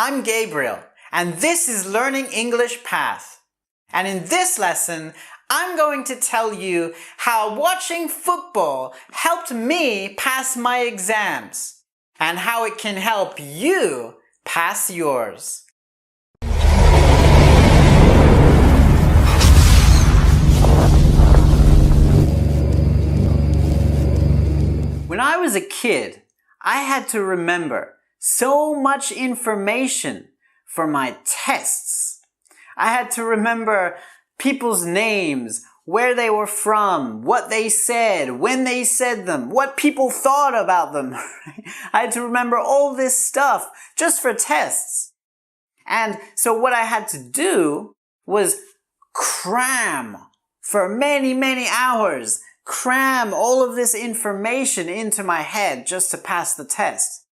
I'm Gabriel, and this is Learning English Path. And in this lesson, I'm going to tell you how watching football helped me pass my exams, and how it can help you pass yours. When I was a kid, I had to remember so much information for my tests. I had to remember people's names, where they were from, what they said, when they said them, what people thought about them. I had to remember all this stuff just for tests. And so what I had to do was cram for many, many hours. Cram all of this information into my head just to pass the test.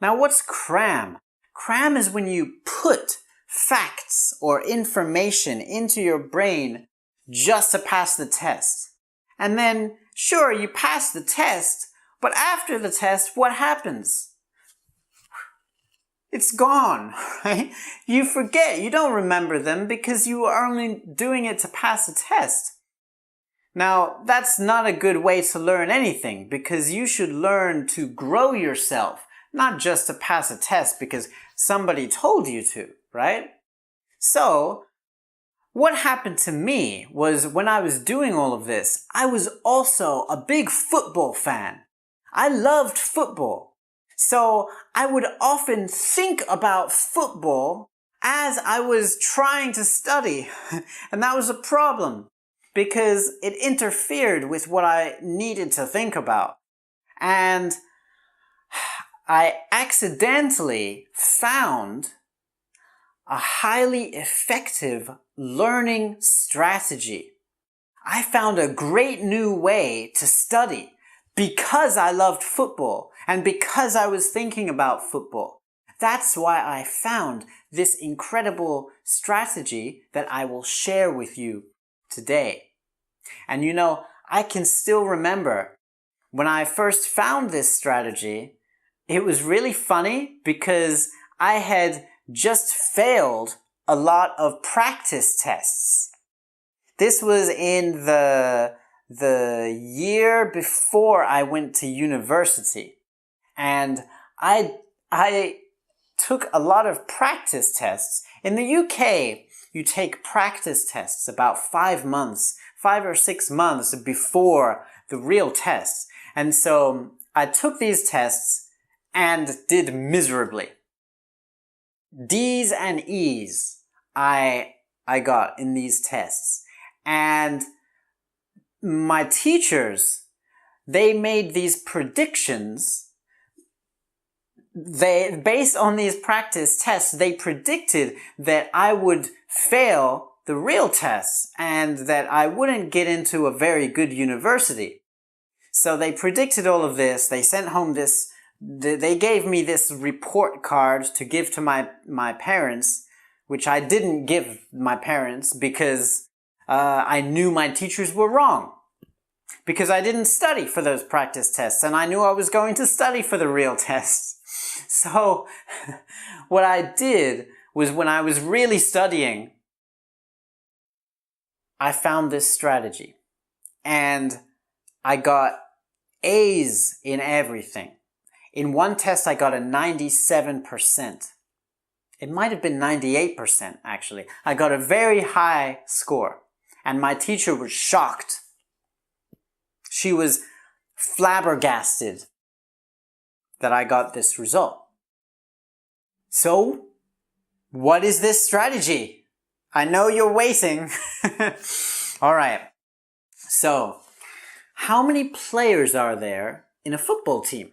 Now, what's cram? Cram is when you put facts or information into your brain just to pass the test. And then, sure, you pass the test, but after the test, what happens? It's gone, right? You forget, you don't remember them because you were only doing it to pass the test. Now, that's not a good way to learn anything, because you should learn to grow yourself, not just to pass a test because somebody told you to, right? So, what happened to me was when I was doing all of this, I was also a big football fan. I loved football. So, I would often think about football as I was trying to study, and that was a problem, because it interfered with what I needed to think about. And I accidentally found a highly effective learning strategy. I found a great new way to study because I loved football and because I was thinking about football. That's why I found this incredible strategy that I will share with you today. And you know, I can still remember when I first found this strategy, it was really funny because I had just failed a lot of practice tests. This was in the year before I went to university. And I took a lot of practice tests. In the UK, you take practice tests about 5 or 6 months before the real test. And so I took these tests and did miserably. D's and E's I got in these tests. And my teachers, they made these predictions. Based on these practice tests, they predicted that I would fail the real tests and that I wouldn't get into a very good university. So they predicted all of this. They sent home they gave me this report card to give to my parents, which I didn't give my parents because I knew my teachers were wrong. Because I didn't study for those practice tests and I knew I was going to study for the real tests. So what I did was when I was really studying, I found this strategy and I got A's in everything. In one test, I got a 97%. It might have been 98%, actually. I got a very high score, and my teacher was shocked. She was flabbergasted that I got this result. So, what is this strategy? I know you're waiting. All right. So, how many players are there in a football team?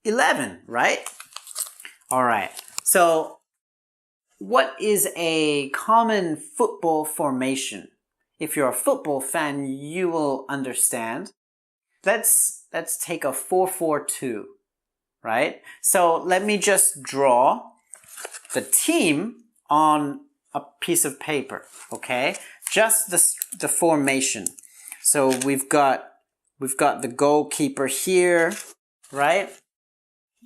11, right? All right. So, what is a common football formation? If you're a football fan, you will understand. Let's take a 4-4-2, right? So, let me just draw the team on a piece of paper, okay? Just the formation. So we've got the goalkeeper here, right?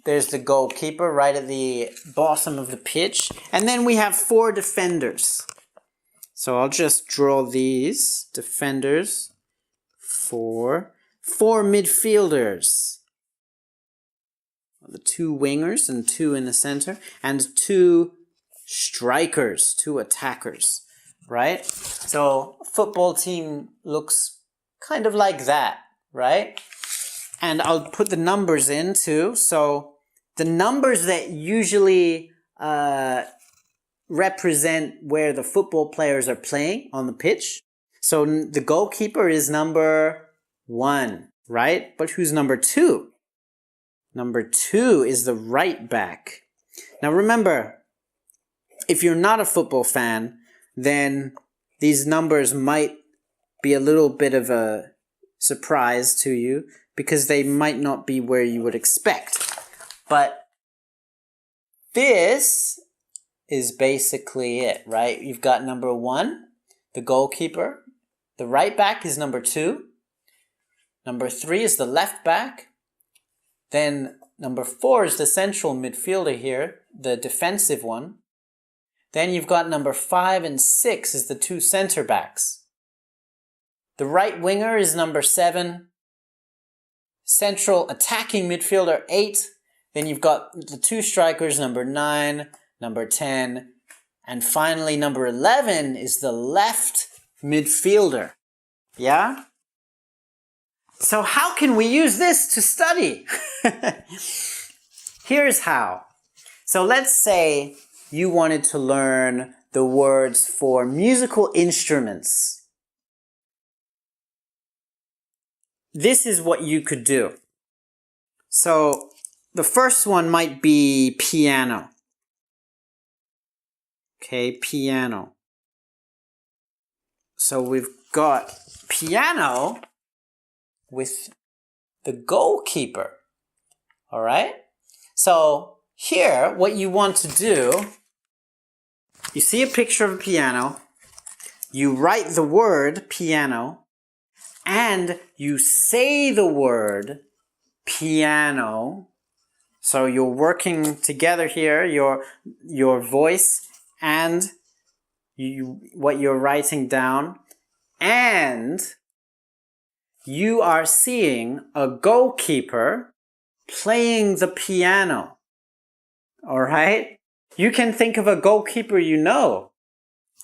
There's the goalkeeper right at the bottom of the pitch. And then we have 4 defenders. So I'll just draw these defenders. 4 midfielders. The 2 wingers and 2 in the center. And 2 strikers, 2 attackers. Right? So a football team looks kind of like that. Right? And I'll put the numbers in too. So the numbers that usually represent where the football players are playing on the pitch. So the goalkeeper is number 1, right? But who's number 2? Number 2 is the right back. Now remember, if you're not a football fan, then these numbers might be a little bit of a surprise to you because they might not be where you would expect. But this is basically it, right? You've got number 1, the goalkeeper. The right back is number 2. Number 3 is the left back. Then number 4 is the central midfielder here, the defensive one. Then you've got number 5 and 6 is the 2 center backs. The right winger is number 7. Central attacking midfielder 8. Then you've got the 2 strikers, number 9, number 10. And finally, number 11 is the left midfielder. Yeah? So how can we use this to study? Here's how. So let's say you wanted to learn the words for musical instruments. This is what you could do. So the first one might be piano. Okay, piano. So we've got piano with the goalkeeper. All right? So here, what you want to do, you see a picture of a piano, you write the word piano, and you say the word piano. So you're working together here, your voice and what you're writing down, and you are seeing a goalkeeper playing the piano. All right? You can think of a goalkeeper you know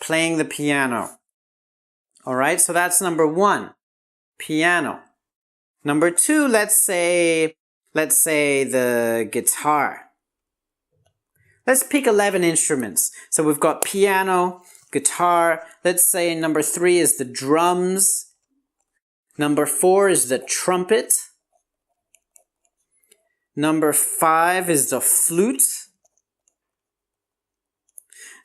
playing the piano. All right? So that's number 1, piano. Number 2, let's say the guitar. Let's pick 11 instruments. So we've got piano, guitar. Let's say number 3 is the drums. Number 4 is the trumpet. Number 5 is the flute.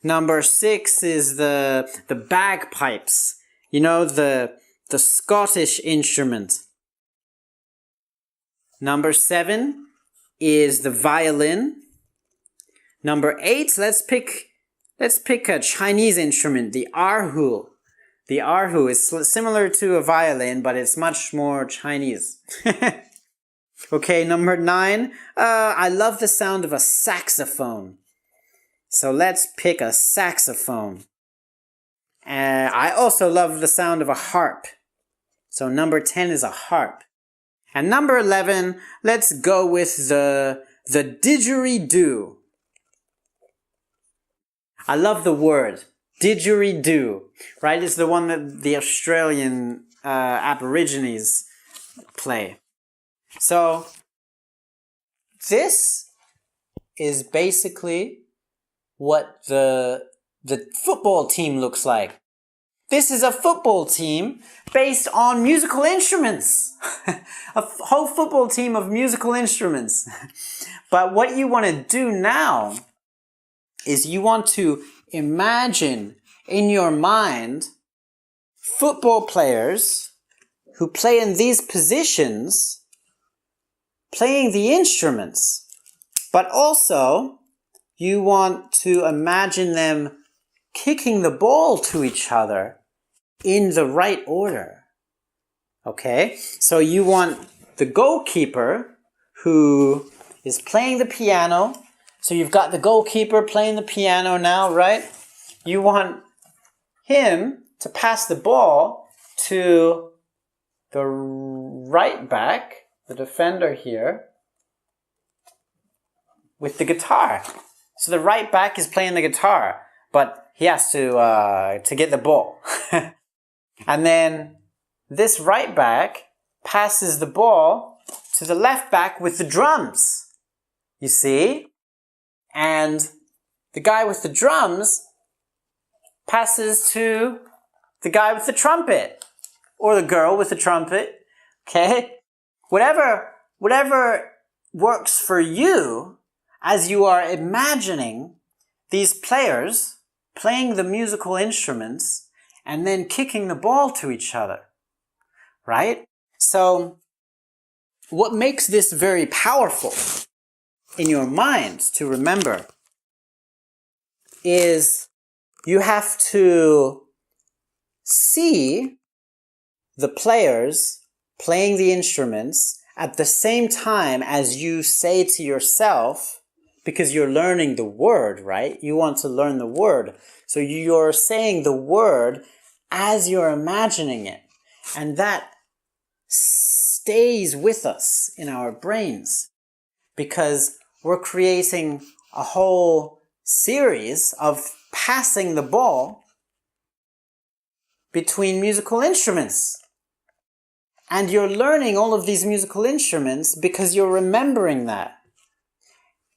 Number 6 is the bagpipes. You know, the Scottish instrument. Number 7 is the violin. Number 8, let's pick a Chinese instrument, the erhu. The erhu is similar to a violin, but it's much more Chinese. Okay, number 9, I love the sound of a saxophone. So let's pick a saxophone. I also love the sound of a harp. So number 10 is a harp. And number 11, let's go with the didgeridoo. I love the word didgeridoo, right? It's the one that the Australian Aborigines play. So this is basically what the football team looks like. This is a football team based on musical instruments. A whole football team of musical instruments. But what you want to do now is you want to imagine in your mind football players who play in these positions playing the instruments. But also, you want to imagine them kicking the ball to each other in the right order. Okay? So you want the goalkeeper who is playing the piano. So you've got the goalkeeper playing the piano now, right? You want him to pass the ball to the right back, the defender here, with the guitar. So the right back is playing the guitar, but he has to get the ball. And then this right back passes the ball to the left back with the drums. You see? And the guy with the drums passes to the guy with the trumpet. Or the girl with the trumpet. Okay? Whatever works for you as you are imagining these players playing the musical instruments and then kicking the ball to each other. Right? So, what makes this very powerful in your mind to remember is you have to see the players playing the instruments at the same time as you say to yourself, because you're learning the word, right? You want to learn the word. So you're saying the word as you're imagining it. And that stays with us in our brains because we're creating a whole series of passing the ball between musical instruments. And you're learning all of these musical instruments because you're remembering that.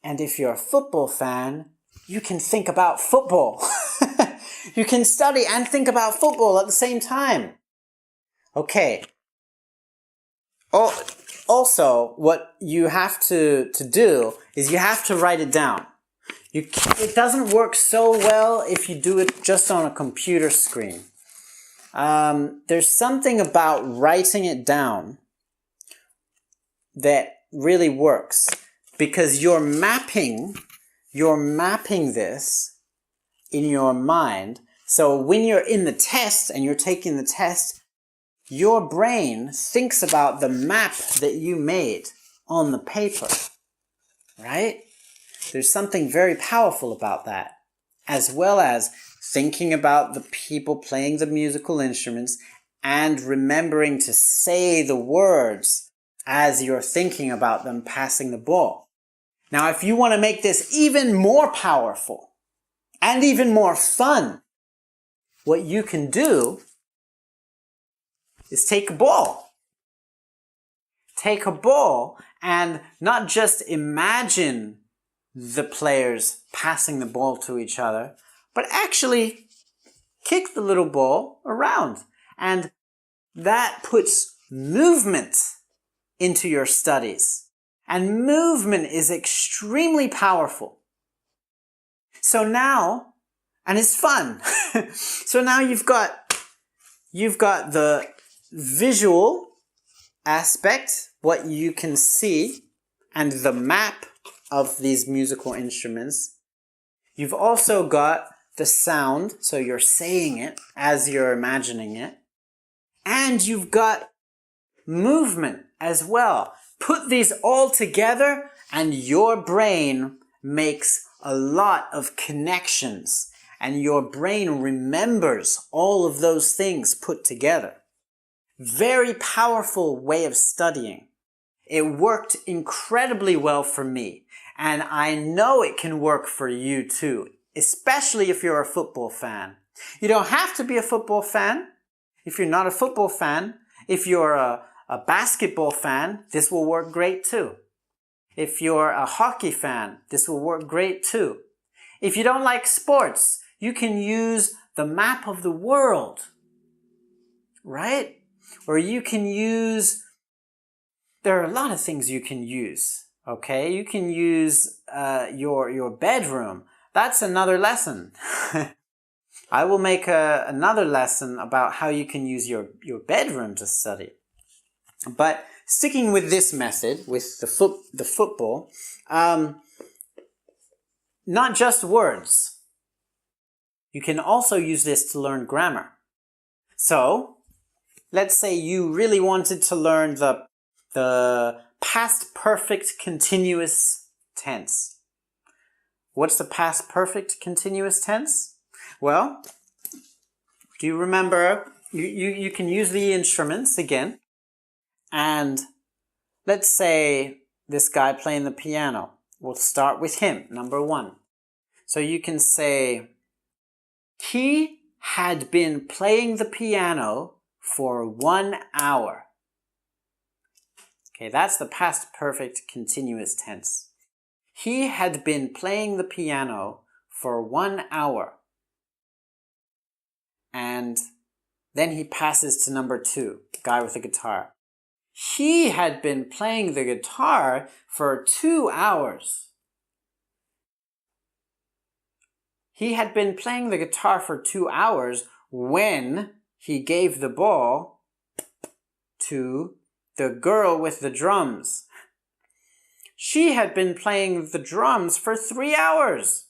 And if you're a football fan, you can think about football. You can study and think about football at the same time. Okay. Also, what you have to do is you have to write it down. It doesn't work so well if you do it just on a computer screen. There's something about writing it down that really works because you're mapping this in your mind. So when you're in the test and you're taking the test, your brain thinks about the map that you made on the paper, right? There's something very powerful about that, as well as thinking about the people playing the musical instruments and remembering to say the words as you're thinking about them passing the ball. Now, if you want to make this even more powerful and even more fun, what you can do is take a ball. Take a ball and not just imagine the players passing the ball to each other, but actually kick the little ball around. And that puts movement into your studies. And movement is extremely powerful. So now, and it's fun. So now you've got the visual aspect, what you can see, and the map of these musical instruments. You've also got the sound, so you're saying it as you're imagining it. And you've got movement as well. Put these all together and your brain makes a lot of connections. And your brain remembers all of those things put together. Very powerful way of studying. It worked incredibly well for me. And I know it can work for you too, especially if you're a football fan. You don't have to be a football fan. If you're not a football fan, if you're a basketball fan, this will work great too. If you're a hockey fan, this will work great too. If you don't like sports, you can use the map of the world, right? Or you can use, there are a lot of things you can use, okay? You can use your bedroom. That's another lesson. I will make another lesson about how you can use your bedroom to study. But sticking with this method, with the football, not just words. You can also use this to learn grammar. So, let's say you really wanted to learn the past perfect continuous tense. What's the past perfect continuous tense? Well, do you remember, you can use the instruments again, and let's say this guy playing the piano. We'll start with him, number 1. So you can say, he had been playing the piano for 1 hour. Okay, that's the past perfect continuous tense. He had been playing the piano for 1 hour. And then he passes to number 2, guy with the guitar. He had been playing the guitar for 2 hours. He had been playing the guitar for 2 hours when he gave the ball to the girl with the drums. She had been playing the drums for 3 hours,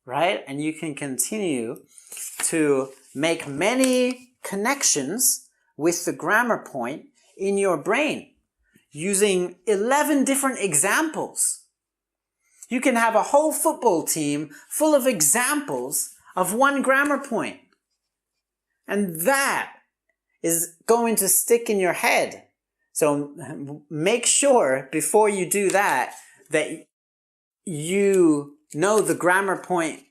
right? And you can continue to make many connections with the grammar point in your brain using 11 different examples. You can have a whole football team full of examples of one grammar point. And that is going to stick in your head. So make sure before you do that you know the grammar point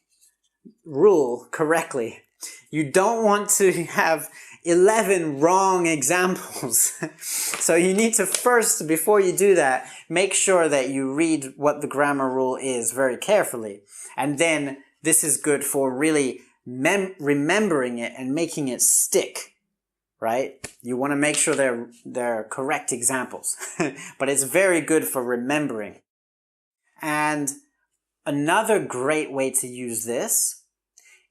rule correctly. You don't want to have 11 wrong examples. So you need to first, before you do that, make sure that you read what the grammar rule is very carefully. And then this is good for really remembering it and making it stick, right? You want to make sure they're correct examples. But it's very good for remembering. And another great way to use this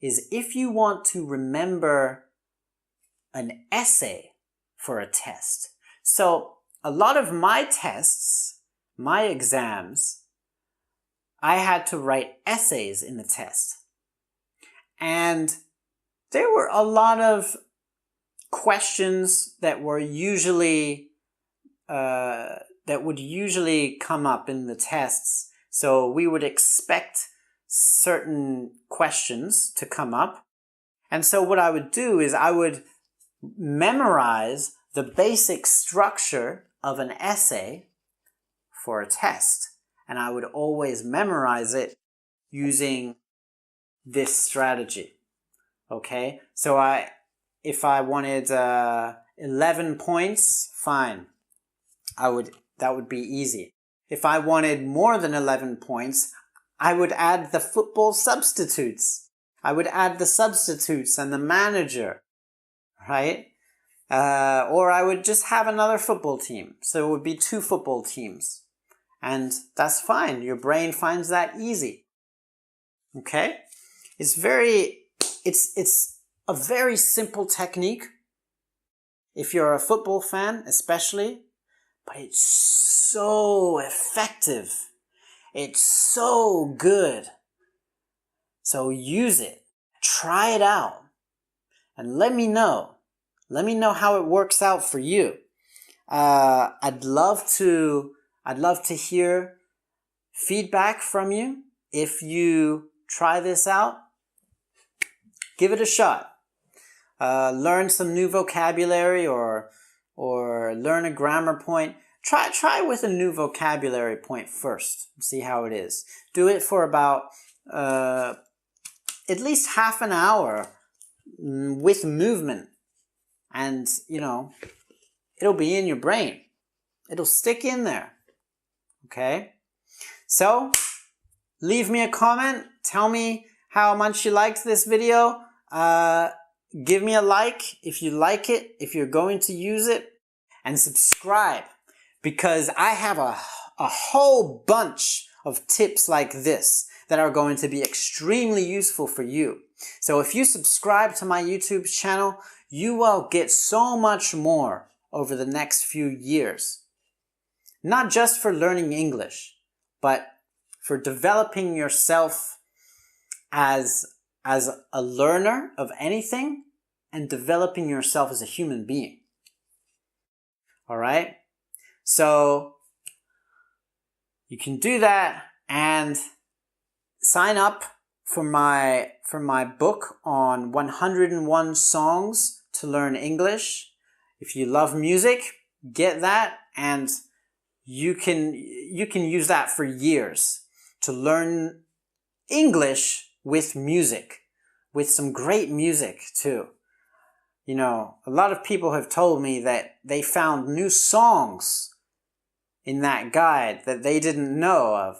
is if you want to remember an essay for a test. So a lot of my tests, my exams, I had to write essays in the test. And there were a lot of questions that were usually, that would usually come up in the tests. So we would expect certain questions to come up. And so what I would do is I would memorize the basic structure of an essay for a test. And I would always memorize it using this strategy. Okay? So if I wanted 11 points, fine. That would be easy. If I wanted more than 11 points, I would add the football substitutes. I would add the substitutes and the manager, right? Or I would just have another football team. So it would be 2 football teams. And that's fine. Your brain finds that easy. Okay? It's a very simple technique. If you're a football fan, especially. But it's so effective. It's so good. So use it. Try it out. And let me know. Let me know how it works out for you. I'd love to hear feedback from you. If you try this out, give it a shot. Learn some new vocabulary or learn a grammar point. Try with a new vocabulary point first. See how it is. Do it for about at least half an hour with movement. And, it'll be in your brain. It'll stick in there. Okay? So, leave me a comment. Tell me how much you liked this video. Give me a like if you like it, if you're going to use it. And subscribe, because I have a whole bunch of tips like this that are going to be extremely useful for you. So if you subscribe to my YouTube channel, you will get so much more over the next few years. Not just for learning English, but for developing yourself as a learner of anything and developing yourself as a human being. All right? So You can do that and sign up for my book on 101 songs to learn English. If you love music, get that, and you can use that for years to learn English with music, with some great music too. You know, a lot of people have told me that they found new songs in that guide that they didn't know of,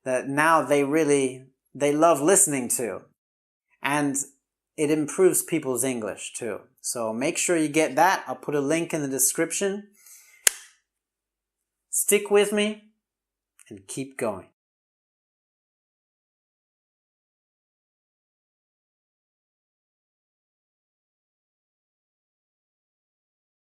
that now they love listening to. And it improves people's English too. So make sure you get that. I'll put a link in the description. Stick with me and keep going.